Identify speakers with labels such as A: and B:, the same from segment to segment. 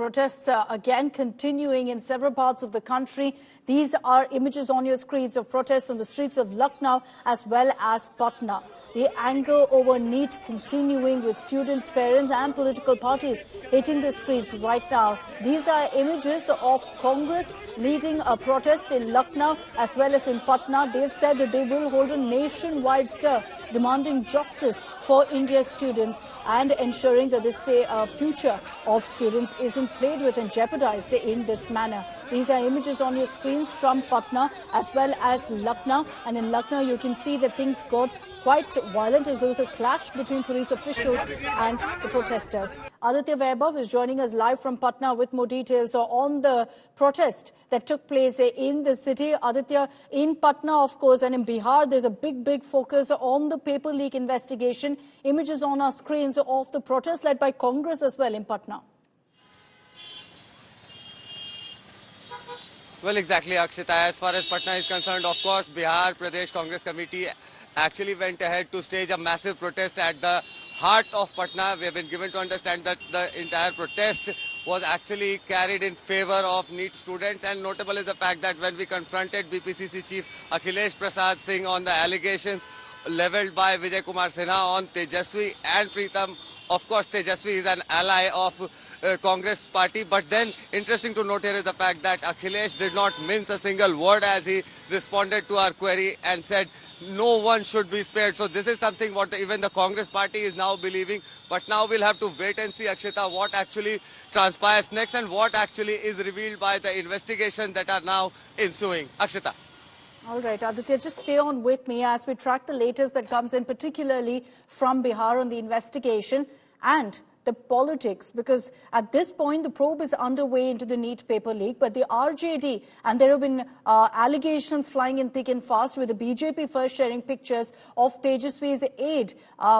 A: protests again continuing in several parts of the country. These are images on your screens of protests on the streets of Lucknow as well as Patna. The anger over NEET continuing with students, parents and political parties hitting the streets right now. These are images of Congress leading a protest in Lucknow as well as in Patna. They've said that they will hold a nationwide stir demanding justice for India's students and ensuring that this future of students isn't played with and jeopardized in this manner. These are images on your screens from Patna as well as Lucknow. And in Lucknow, you can see that things got quite violent as there was a clash between police officials and the protesters. Aditya Vaibhav is joining us live from Patna with more details on the protest that took place in the city. Aditya, in Patna, of course, and in Bihar, there's a big focus on the paper leak investigation. Images on our screens of the protest led by Congress as well in Patna.
B: Well, exactly, Akshita. As far as Patna is concerned, of course, Bihar Pradesh Congress Committee actually went ahead to stage a massive protest at the heart of Patna. We have been given to understand that the entire protest was actually carried in favor of NEET students, and notable is the fact that when we confronted BPCC Chief Akhilesh Prasad Singh on the allegations levelled by Vijay Kumar Sinha on Tejaswi and Pritam, of course Tejaswi is an ally of Congress party, but then interesting to note here is the fact that Akhilesh did not mince a single word as he responded to our query and said no one should be spared. So this is something what even the Congress party is now believing, but now we'll have to wait and see, Akshita, what actually transpires next and what actually is revealed by the investigation that are now ensuing. Akshita.
A: All right, Aditya, just stay on with me as we track the latest that comes in, particularly from Bihar on the investigation and the politics, because at this point the probe is underway into the NEET paper leak, but the RJD, and there have been allegations flying in thick and fast, with the BJP first sharing pictures of Tejaswi's aide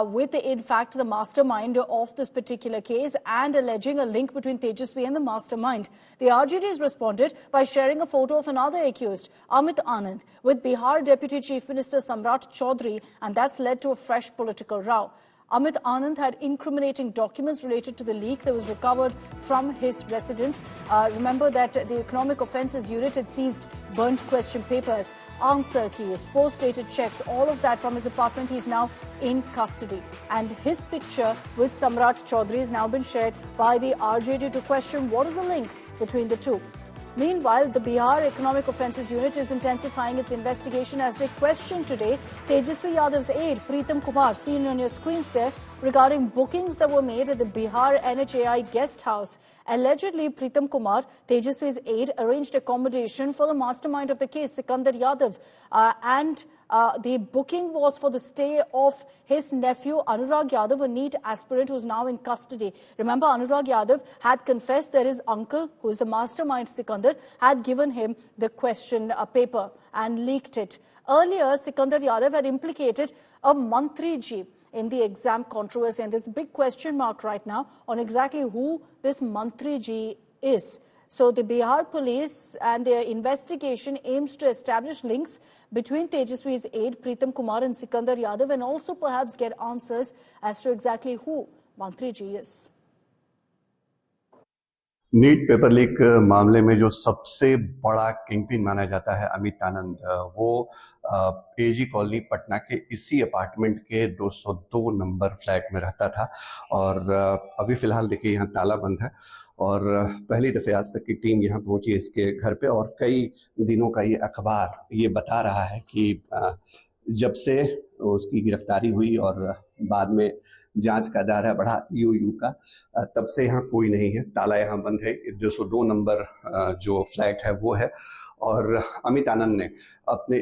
A: with, in fact, the mastermind of this particular case and alleging a link between Tejaswi and the mastermind. The RJD has responded by sharing a photo of another accused, Amit Anand, with Bihar Deputy Chief Minister Samrat Chaudhary, and that's led to a fresh political row. Amit Anand had incriminating documents related to the leak that was recovered from his residence. Remember that the Economic Offences Unit had seized burnt question papers, answer keys, post-dated checks, all of that from his apartment. He's now in custody. And his picture with Samrat Chaudhary has now been shared by the RJD to question what is the link between the two. Meanwhile, the Bihar Economic Offences Unit is intensifying its investigation as they question today Tejaswi Yadav's aide, Pritam Kumar, seen on your screens there, regarding bookings that were made at the Bihar NHAI guest house. Allegedly, Pritam Kumar, Tejaswi's aide, arranged accommodation for the mastermind of the case, Sikandar Yadav, and the booking was for the stay of his nephew, Anurag Yadav, a NEET aspirant who's now in custody. Remember, Anurag Yadav had confessed that his uncle, who is the mastermind Sikandar, had given him the question paper and leaked it. Earlier, Sikandar Yadav had implicated a Mantri ji in the exam controversy, and there's a big question mark right now on exactly who this Mantri ji is. So the Bihar police and their investigation aims to establish links between Tejaswi's aide Pritam Kumar and Sikandar Yadav, and also perhaps get answers as to exactly who Mantri ji is.
C: NEET paper leak मामले में जो सबसे बड़ा kingpin माना जाता है अमित आनंद, वो एजी colony Patna के इसी अपार्टमेंट के 202 नंबर फ्लैट में रहता था। और अभी फिलहाल देखिए यहाँ ताला बंद है और पहली दफे आज तक की टीम यहाँ पहुंची इसके घर पे, और कई दिनों का ये अखबार ये बता रहा है कि जब से उसकी गिरफ्तारी हुई और बाद में जांच का दायरा बढ़ा ईओयू का, तब से यहाँ कोई नहीं है, ताला यहाँ बंद है। 202 नंबर जो फ्लैट है वो है। और अमित आनंद ने अपने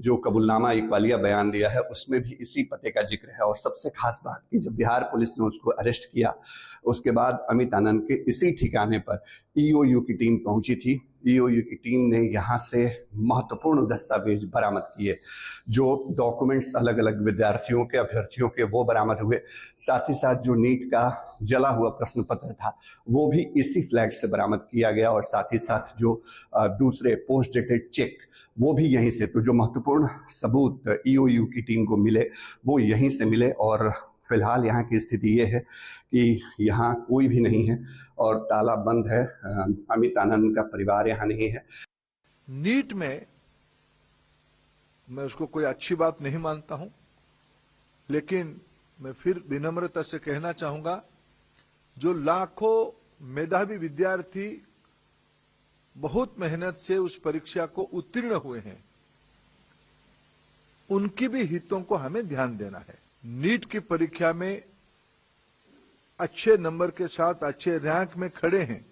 C: जो कबूलनामा इकबालिया बयान दिया है उसमें भी इसी पते का जिक्र है। और सबसे खास बात कि जब बिहार पुलिस ने उसको अरेस्ट किया उसके बाद अमित आनंद के इसी ठिकाने पर ईओयू की टीम पहुंची थी। ईओयू की टीम ने यहाँ से महत्वपूर्ण दस्तावेज बरामद किए, जो डॉक्यूमेंट्स अलग अलग विद्यार्थियों के, अभ्यर्थियों के, वो बरामद हुए। साथ ही साथ जो नीट का जला हुआ प्रश्न पत्र था वो भी इसी फ्लैट से बरामद किया गया, और साथ ही साथ जो दूसरे पोस्ट डेटेड चेक वो भी यहीं से। तो जो महत्वपूर्ण सबूत ईओयू की टीम को मिले वो यहीं से मिले। और फिलहाल यहाँ की स्थिति ये है कि यहाँ कोई भी नहीं है और ताला बंद है। अमित आनंद का परिवार यहाँ नहीं है।
D: नीट में मैं उसको कोई अच्छी बात नहीं मानता हूं, लेकिन मैं फिर विनम्रता से कहना चाहूंगा, जो लाखों मेधावी विद्यार्थी बहुत मेहनत से उस परीक्षा को उत्तीर्ण हुए हैं, उनकी भी हितों को हमें ध्यान देना है। नीट की परीक्षा में अच्छे नंबर के साथ अच्छे रैंक में खड़े हैं,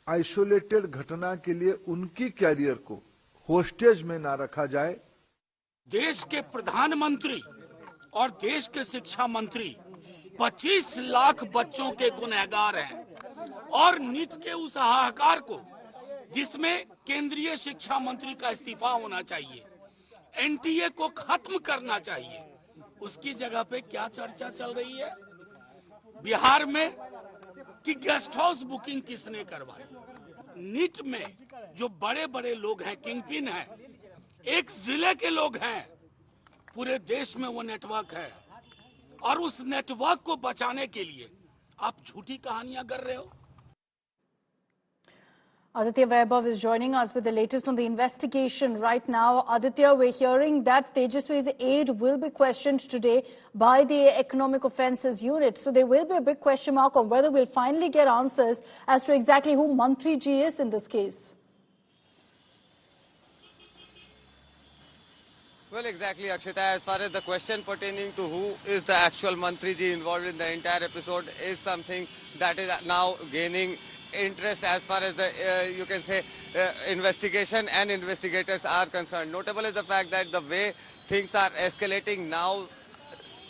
D: आइसोलेटेड घटना के लिए उनकी कैरियर को होस्टेज में ना रखा जाए।
E: देश के प्रधानमंत्री और देश के शिक्षा मंत्री 25 लाख बच्चों के गुनहगार हैं और नीट के उस हाहाकार को, जिसमें केंद्रीय शिक्षा मंत्री का इस्तीफा होना चाहिए, एनटीए को खत्म करना चाहिए, उसकी जगह पे क्या चर्चा चल रही है बिहार में कि गेस्ट हाउस बुकिंग किसने करवाई। नीट में जो बड़े बड़े लोग हैं, किंगपिन हैं, एक जिले के लोग हैं, पूरे देश में वो नेटवर्क है और उस नेटवर्क को बचाने के लिए आप झूठी कहानियां कर रहे हो।
A: Aditya Vaibhav is joining us with the latest on the investigation right now. Aditya, we're hearing that Tejaswi's aid will be questioned today by the Economic Offences Unit. So there will be a big question mark on whether we'll finally get answers as to exactly who Mantri Ji is in this case.
B: Well, exactly, Akshita. As far as the question pertaining to who is the actual Mantri Ji involved in the entire episode is something that is now gaining interest as far as the, you can say, investigation and investigators are concerned. Notable is the fact that the way things are escalating now,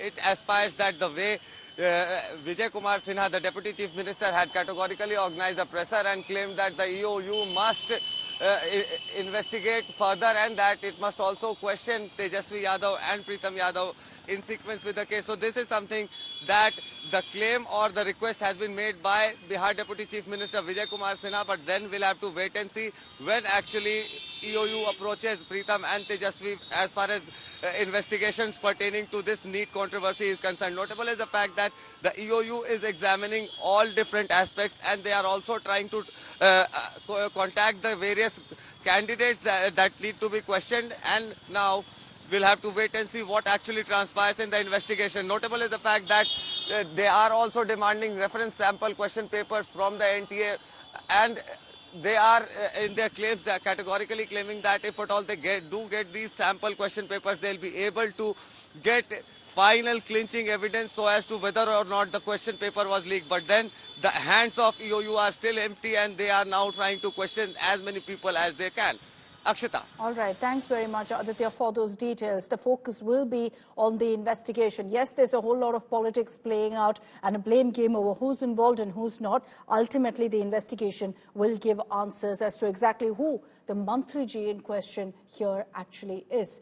B: it aspires that the way Vijay Kumar Sinha, the Deputy Chief Minister, had categorically organized the presser and claimed that the EOU must investigate further and that it must also question Tejaswi Yadav and Pritam Yadav in sequence with the case. So this is something that the claim or the request has been made by Bihar Deputy Chief Minister Vijay Kumar Sinha, but then we'll have to wait and see when actually EOU approaches Pritam and Tejaswi as far as investigations pertaining to this NEET controversy is concerned. Notable is the fact that the EOU is examining all different aspects and they are also trying to contact the various candidates that need to be questioned, and now we'll have to wait and see what actually transpires in the investigation. Notable is the fact that they are also demanding reference sample question papers from the NTA, and they are in their claims, they are categorically claiming that if at all they do get these sample question papers, they'll be able to get final clinching evidence so as to whether or not the question paper was leaked. But then the hands of EOU are still empty and they are now trying to question as many people as they can. Akshita.
A: All right. Thanks very much, Aditya, for those details. The focus will be on the investigation. Yes, there's a whole lot of politics playing out and a blame game over who's involved and who's not. Ultimately, the investigation will give answers as to exactly who the Mantri Ji in question here actually is.